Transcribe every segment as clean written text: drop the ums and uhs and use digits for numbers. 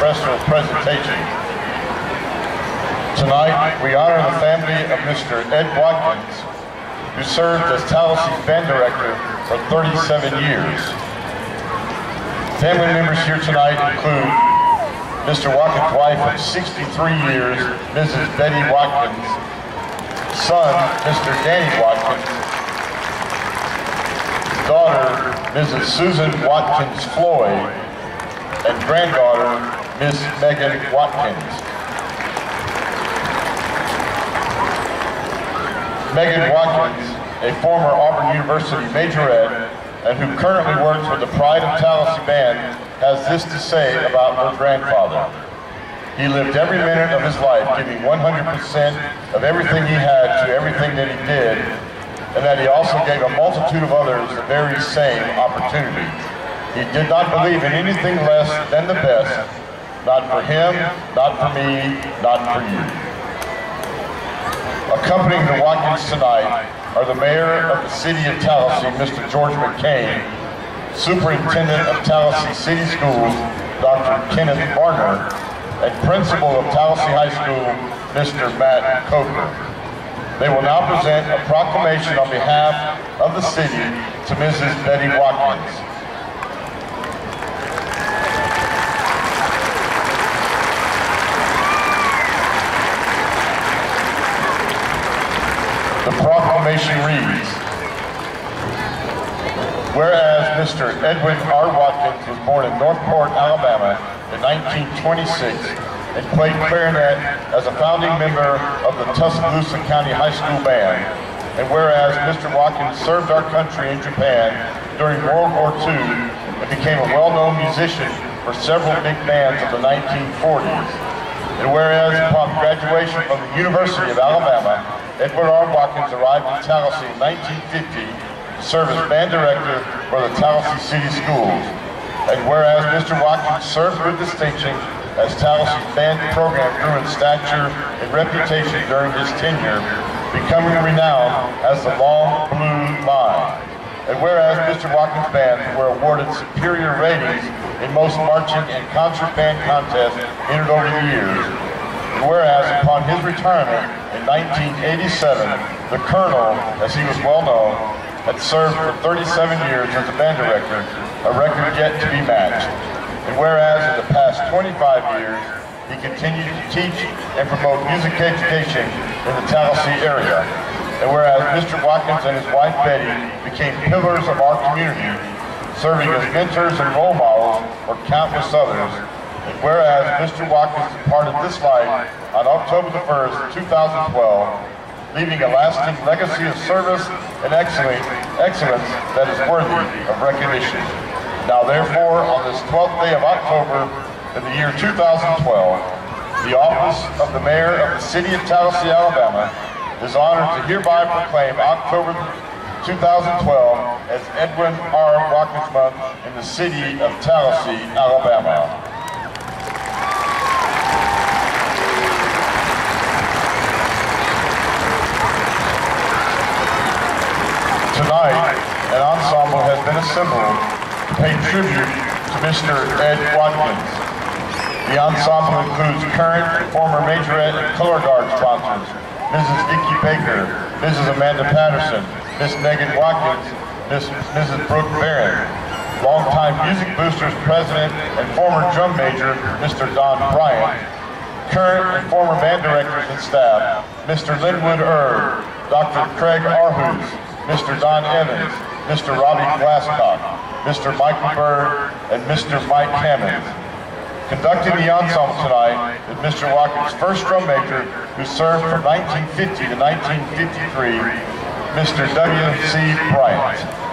orchestral presentation. Tonight, we honor the family of Mr. Ed Watkins, who served as Tallassee's band director for 37 years. Family members here tonight include Mr. Watkins' wife of 63 years, Mrs. Betty Watkins, son, Mr. Danny Watkins, daughter, Mrs. Susan Watkins Floyd, and granddaughter, Miss Megan Watkins. Megan Watkins, a former Auburn University majorette and who currently works with the Pride of Tallassee Band, has this to say about her grandfather. He lived every minute of his life giving 100% of everything he had to everything that he did, and that he also gave a multitude of others the very same opportunity. He did not believe in anything less than the best, not for him, not for me, not for you. Accompanying the Watkins tonight are the mayor of the city of Tallassee, Mr. George McCain, superintendent of Tallassee City Schools, Dr. Kenneth Barner, and principal of Tallassee High School, Mr. Matt Coker. They will now present a proclamation on behalf of the city to Mrs. Betty Watkins. The proclamation reads, whereas Mr. Edwin R. Watkins was born in Northport, Alabama in 1926 and played clarinet as a founding member of the Tuscaloosa County High School Band, and whereas Mr. Watkins served our country in Japan during World War II and became a well-known musician for several big bands of the 1940s, and whereas upon graduation from the University of Alabama, Edward R. Watkins arrived in Tallassee in 1950 to serve as band director for the Tallassee City Schools. And whereas Mr. Watkins served with distinction as Tallassee's band program grew in stature and reputation during his tenure, becoming renowned as the Long Blue Line. And whereas Mr. Watkins' bands were awarded superior ratings in most marching and concert band contests entered over the years, and whereas upon his retirement in 1987, the Colonel, as he was well known, had served for 37 years as a band director, a record yet to be matched. And whereas in the past 25 years, he continued to teach and promote music education in the Tallassee area. And whereas Mr. Watkins and his wife Betty became pillars of our community, serving as mentors and role models for countless others. And whereas Mr. Watkins departed this life on October the 1st, 2012, leaving a lasting legacy of service and excellence that is worthy of recognition. Now therefore, on this 12th day of October in the year 2012, the office of the mayor of the city of Tallassee, Alabama, is honored to hereby proclaim October 2012 as Edwin R. Watkins Month in the city of Tallassee, Alabama. Tonight, an ensemble has been assembled to pay tribute to Mr. Ed Watkins. The ensemble includes current and former majorette and color guard sponsors, Mrs. Vicki Baker, Mrs. Amanda Patterson, Miss Megan Watkins, Mrs. Brooke Barron, longtime Music Boosters president and former drum major, Mr. Don Bryant, current and former band directors and staff, Mr. Linwood Erb, Dr. Craig Arhus, Mr. Don Evans, Mr. Robbie Glasscock, Mr. Michael Bird, and Mr. Mike Hammond. Conducting the ensemble tonight is Mr. Watkins' first drum major, who served from 1950 to 1953, Mr. W.C. Bryant.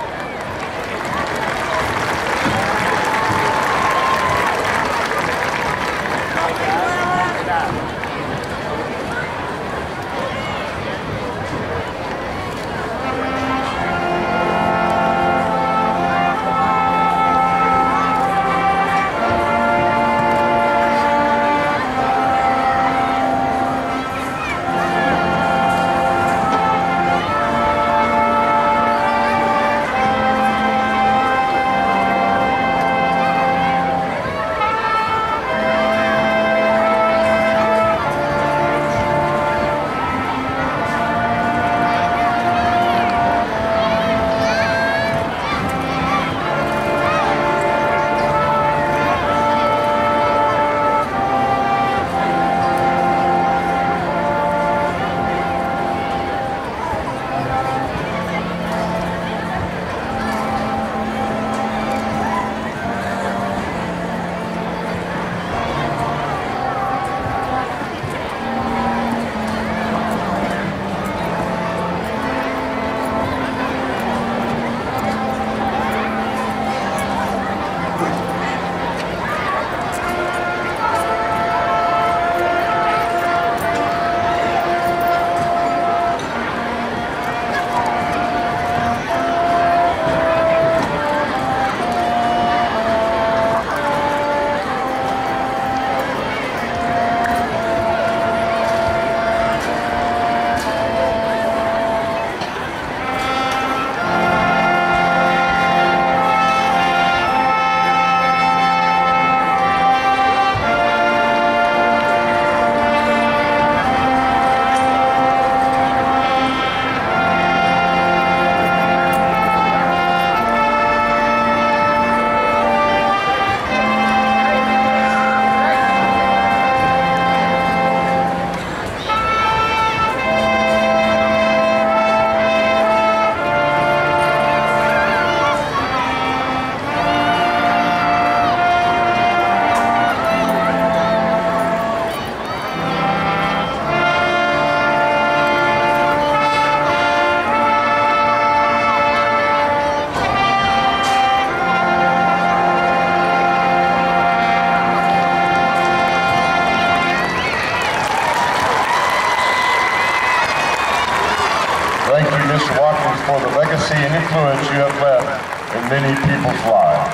for the legacy and influence you have left in many people's lives.